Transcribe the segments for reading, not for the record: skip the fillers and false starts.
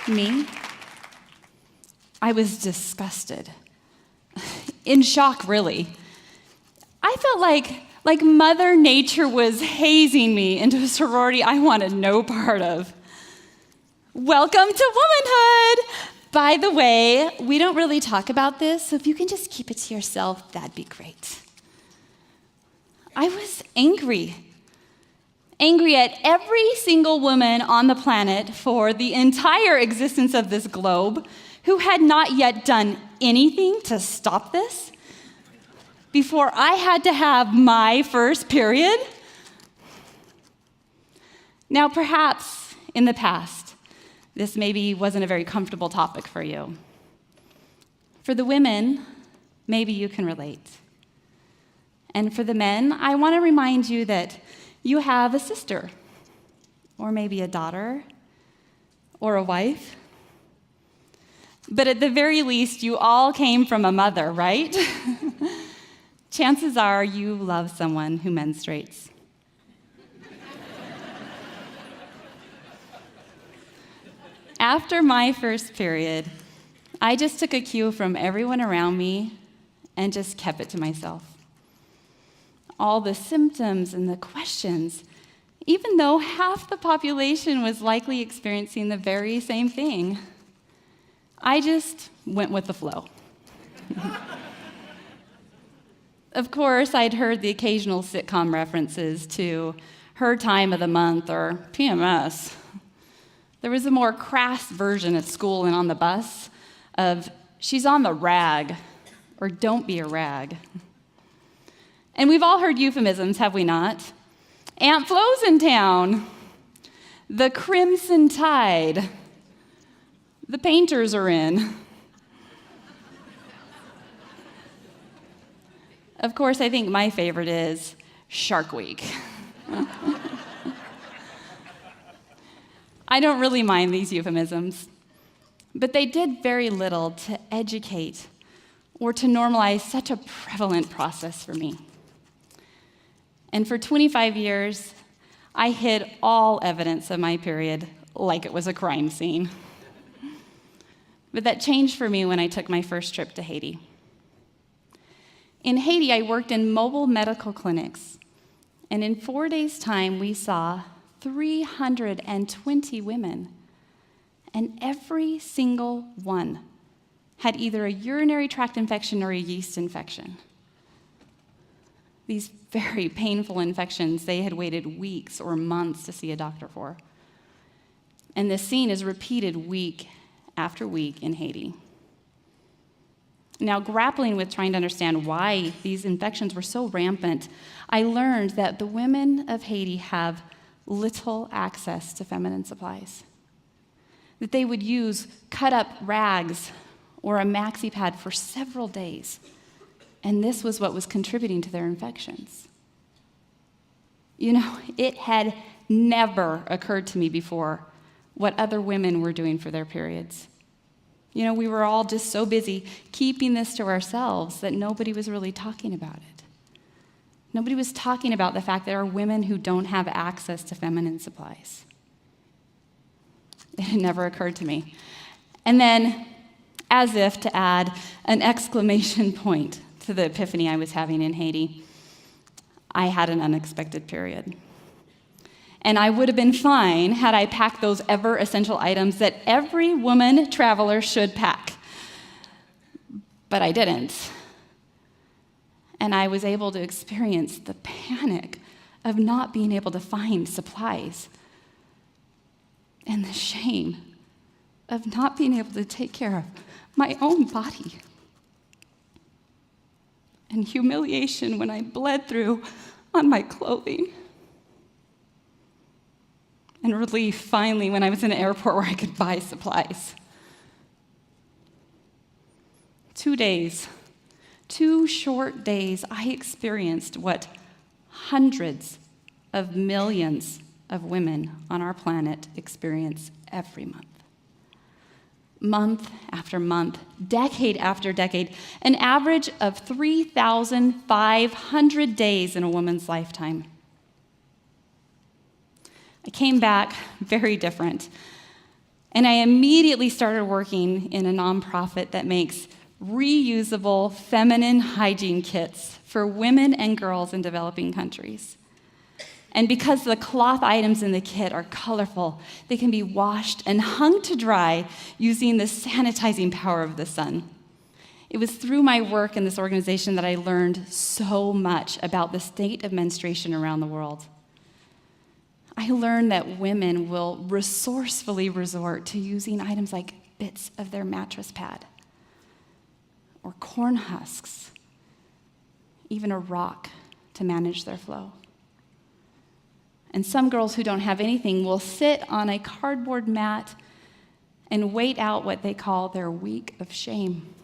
Me? I was disgusted. In shock, really. I felt like Mother Nature was hazing me into a sorority I wanted no part of. Welcome to womanhood! By the way, we don't really talk about this, so if you can just keep it to yourself, that'd be great. I was angry. Angry at every single woman on the planet for the entire existence of this globe who had not yet done anything to stop this before I had to have my first period. Now, perhaps in the past, this maybe wasn't a very comfortable topic for you. For the women, maybe you can relate. And for the men, I want to remind you that you have a sister, or maybe a daughter, or a wife. But at the very least, you all came from a mother, right? Chances are you love someone who menstruates. After my first period, I just took a cue from everyone around me and just kept it to myself. All the symptoms and the questions, even though half the population was likely experiencing the very same thing, I just went with the flow. Of course, I'd heard the occasional sitcom references to her time of the month or PMS. There was a more crass version at school and on the bus of she's on the rag or don't be a rag. And we've all heard euphemisms, have we not? Aunt Flo's in town. The Crimson Tide. The painters are in. Of course, I think my favorite is Shark Week. I don't really mind these euphemisms, but they did very little to educate or to normalize such a prevalent process for me. And for 25 years, I hid all evidence of my period like it was a crime scene. But that changed for me when I took my first trip to Haiti. In Haiti, I worked in mobile medical clinics, and in 4 days' time, we saw 320 women, and every single one had either a urinary tract infection or a yeast infection. These very painful infections they had waited weeks or months to see a doctor for. And this scene is repeated week after week in Haiti. Now, grappling with trying to understand why these infections were so rampant, I learned that the women of Haiti have little access to feminine supplies. That they would use cut-up rags or a maxi pad for several days. And this was what was contributing to their infections. You know, it had never occurred to me before what other women were doing for their periods. You know, we were all just so busy keeping this to ourselves that nobody was really talking about it. Nobody was talking about the fact that there are women who don't have access to feminine supplies. It had never occurred to me. And then, as if to add an exclamation point to the epiphany I was having in Haiti, I had an unexpected period. And I would have been fine had I packed those ever-essential items that every woman traveler should pack. But I didn't. And I was able to experience the panic of not being able to find supplies and the shame of not being able to take care of my own body. And humiliation when I bled through on my clothing. And relief, finally, when I was in an airport where I could buy supplies. 2 days, 2 short days, I experienced what hundreds of millions of women on our planet experience every month. Month after month, decade after decade, an average of 3,500 days in a woman's lifetime. I came back very different. And I immediately started working in a nonprofit that makes reusable feminine hygiene kits for women and girls in developing countries. And because the cloth items in the kit are colorful, they can be washed and hung to dry using the sanitizing power of the sun. It was through my work in this organization that I learned so much about the state of menstruation around the world. I learned that women will resourcefully resort to using items like bits of their mattress pad, or corn husks, even a rock to manage their flow. And some girls who don't have anything will sit on a cardboard mat and wait out what they call their week of shame.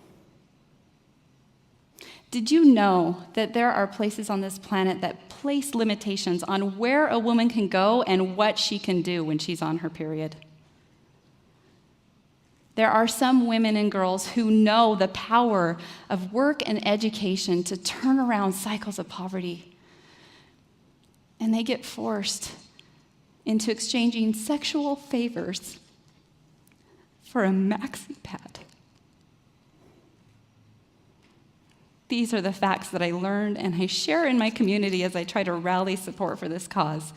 Did you know that there are places on this planet that place limitations on where a woman can go and what she can do when she's on her period? There are some women and girls who know the power of work and education to turn around cycles of poverty. And they get forced into exchanging sexual favors for a maxi pad. These are the facts that I learned and I share in my community as I try to rally support for this cause.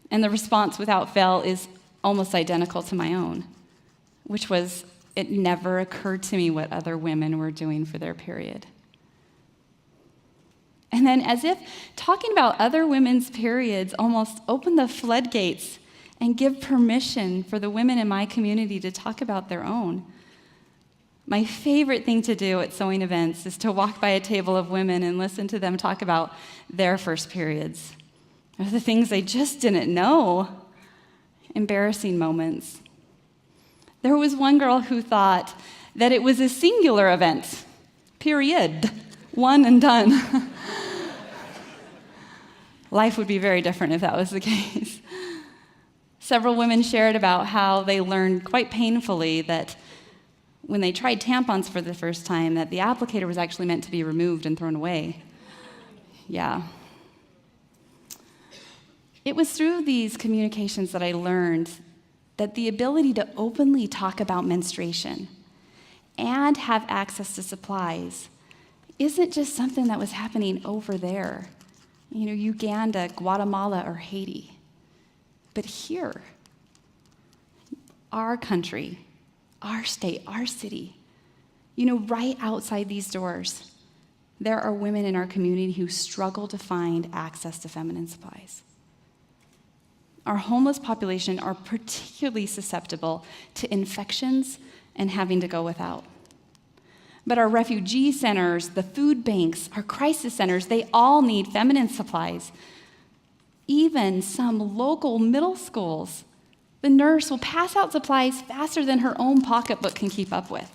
And the response without fail is almost identical to my own, which was, it never occurred to me what other women were doing for their period. And then, as if talking about other women's periods almost opened the floodgates and give permission for the women in my community to talk about their own. My favorite thing to do at sewing events is to walk by a table of women and listen to them talk about their first periods, or the things they just didn't know, embarrassing moments. There was one girl who thought that it was a singular event, period, one and done. Life would be very different if that was the case. Several women shared about how they learned quite painfully that when they tried tampons for the first time, that the applicator was actually meant to be removed and thrown away. Yeah. It was through these communications that I learned that the ability to openly talk about menstruation and have access to supplies isn't just something that was happening over there, Uganda, Guatemala, or Haiti, but here, our country, our state, our city, right outside these doors, there are women in our community who struggle to find access to feminine supplies. Our homeless population are particularly susceptible to infections and having to go without. But our refugee centers, the food banks, our crisis centers, they all need feminine supplies. Even some local middle schools, the nurse will pass out supplies faster than her own pocketbook can keep up with.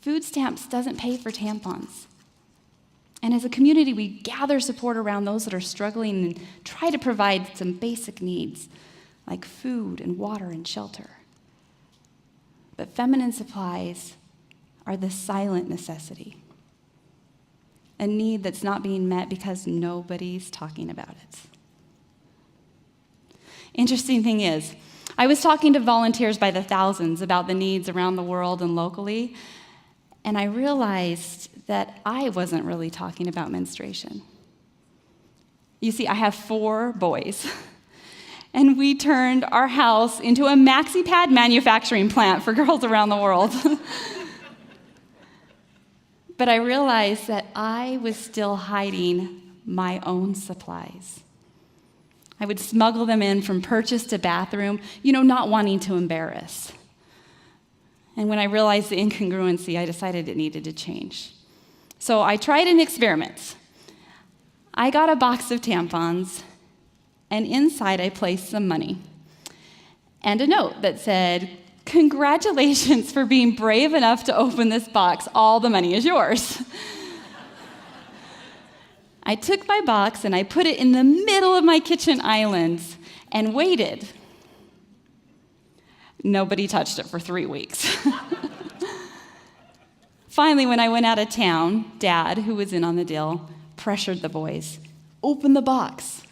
Food stamps doesn't pay for tampons. And as a community, we gather support around those that are struggling and try to provide some basic needs like food and water and shelter. But feminine supplies are the silent necessity, a need that's not being met because nobody's talking about it. Interesting thing is, I was talking to volunteers by the thousands about the needs around the world and locally, and I realized that I wasn't really talking about menstruation. You see, I have 4 boys, and we turned our house into a maxi pad manufacturing plant for girls around the world. But I realized that I was still hiding my own supplies. I would smuggle them in from purchase to bathroom, not wanting to embarrass. And when I realized the incongruency, I decided it needed to change. So I tried an experiment. I got a box of tampons, and inside I placed some money and a note that said, "Congratulations for being brave enough to open this box. All the money is yours." I took my box and I put it in the middle of my kitchen island and waited. Nobody touched it for 3 weeks. Finally, when I went out of town, Dad, who was in on the deal, pressured the boys. "Open the box."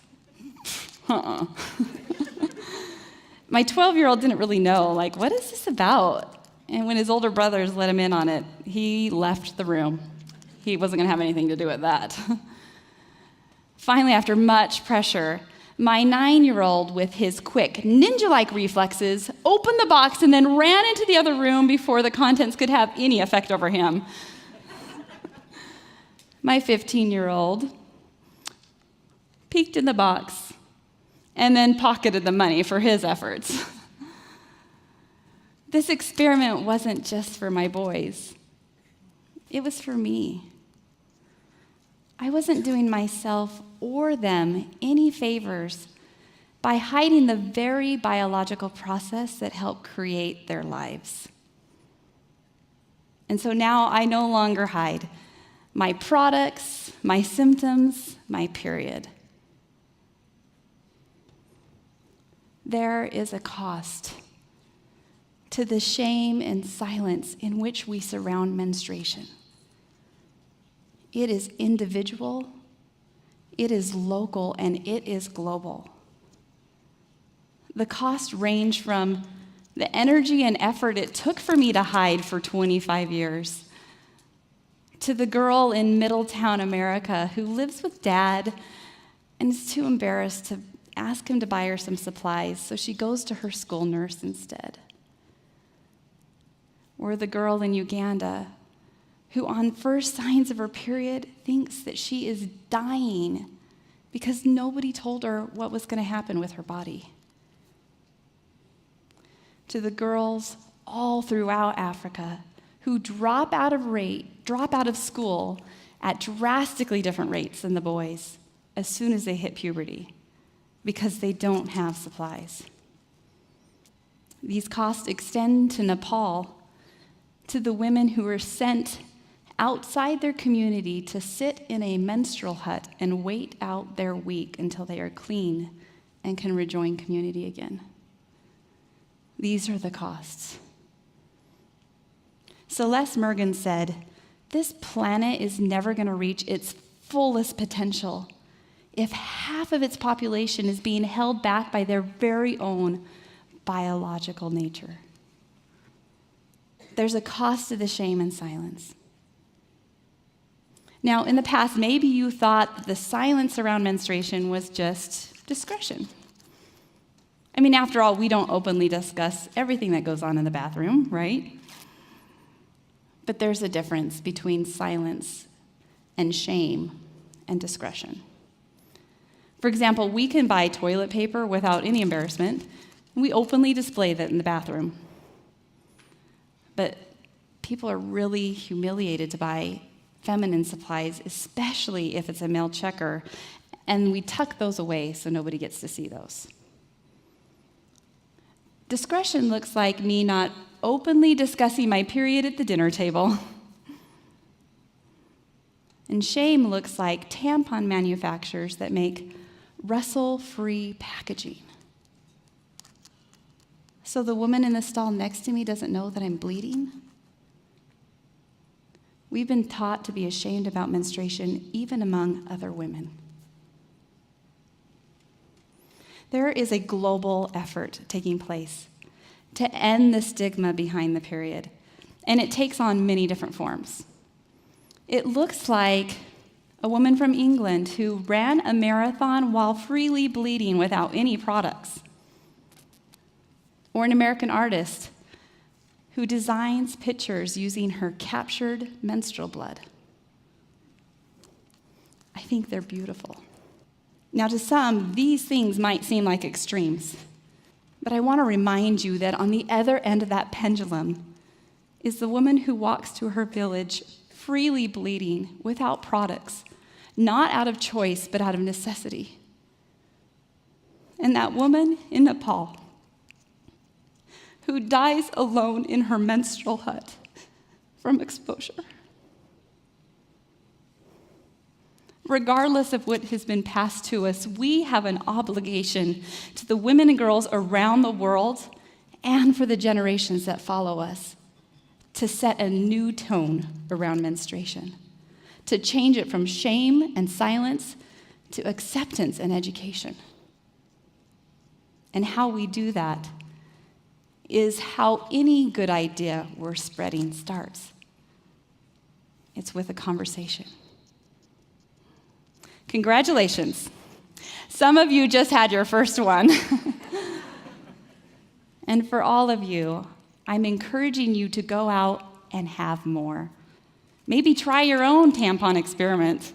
My 12-year-old didn't really know, what is this about? And when his older brothers let him in on it, he left the room. He wasn't going to have anything to do with that. Finally, after much pressure, my 9-year-old, with his quick, ninja-like reflexes, opened the box and then ran into the other room before the contents could have any effect over him. My 15-year-old peeked in the box and then pocketed the money for his efforts. This experiment wasn't just for my boys. It was for me. I wasn't doing myself or them any favors by hiding the very biological process that helped create their lives. And so now I no longer hide my products, my symptoms, my period. There is a cost to the shame and silence in which we surround menstruation. It is individual, it is local, and it is global. The costs range from the energy and effort it took for me to hide for 25 years to the girl in Middletown, America, who lives with dad and is too embarrassed to ask him to buy her some supplies, so she goes to her school nurse instead. Or the girl in Uganda, who on first signs of her period thinks that she is dying because nobody told her what was going to happen with her body. To the girls all throughout Africa who drop out of school at drastically different rates than the boys as soon as they hit puberty because they don't have supplies. These costs extend to Nepal, to the women who were sent outside their community to sit in a menstrual hut and wait out their week until they are clean and can rejoin community again. These are the costs. Celeste Mergen said, "This planet is never going to reach its fullest potential if half of its population is being held back by their very own biological nature." There's a cost to the shame and silence. Now, in the past, maybe you thought that the silence around menstruation was just discretion. I mean, after all, we don't openly discuss everything that goes on in the bathroom, right? But there's a difference between silence and shame and discretion. For example, we can buy toilet paper without any embarrassment, and we openly display that in the bathroom. But people are really humiliated to buy feminine supplies, especially if it's a male checker, and we tuck those away so nobody gets to see those. Discretion looks like me not openly discussing my period at the dinner table. And shame looks like tampon manufacturers that make rustle-free packaging. So the woman in the stall next to me doesn't know that I'm bleeding? We've been taught to be ashamed about menstruation, even among other women. There is a global effort taking place to end the stigma behind the period, and it takes on many different forms. It looks like a woman from England who ran a marathon while freely bleeding without any products, or an American artist who designs pictures using her captured menstrual blood. I think they're beautiful. Now, to some, these things might seem like extremes, but I want to remind you that on the other end of that pendulum is the woman who walks to her village freely bleeding without products, not out of choice, but out of necessity. And that woman in Nepal who dies alone in her menstrual hut from exposure. Regardless of what has been passed to us, we have an obligation to the women and girls around the world and for the generations that follow us to set a new tone around menstruation, to change it from shame and silence to acceptance and education. And how we do that is how any good idea we're spreading starts. It's with a conversation. Congratulations. Some of you just had your first one. And for all of you, I'm encouraging you to go out and have more. Maybe try your own tampon experiment.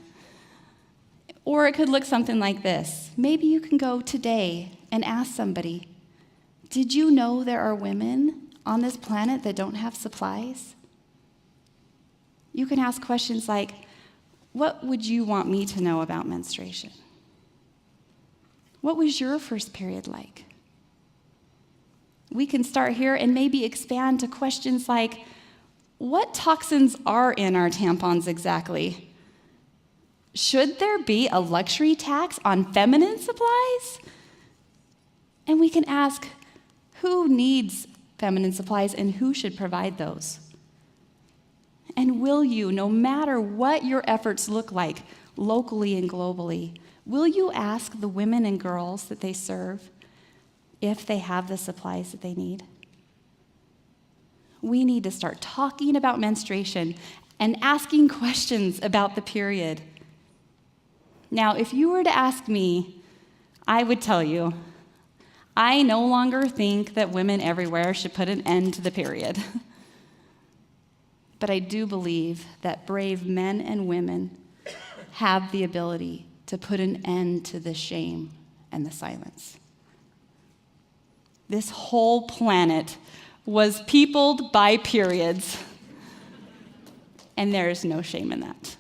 Or it could look something like this. Maybe you can go today and ask somebody, did you know there are women on this planet that don't have supplies? You can ask questions like, what would you want me to know about menstruation? What was your first period like? We can start here and maybe expand to questions like, what toxins are in our tampons exactly? Should there be a luxury tax on feminine supplies? And we can ask, who needs feminine supplies and who should provide those? And will you, no matter what your efforts look like, locally and globally, will you ask the women and girls that they serve if they have the supplies that they need? We need to start talking about menstruation and asking questions about the period. Now, if you were to ask me, I would tell you, I no longer think that women everywhere should put an end to the period. But I do believe that brave men and women have the ability to put an end to the shame and the silence. This whole planet was peopled by periods, and there is no shame in that.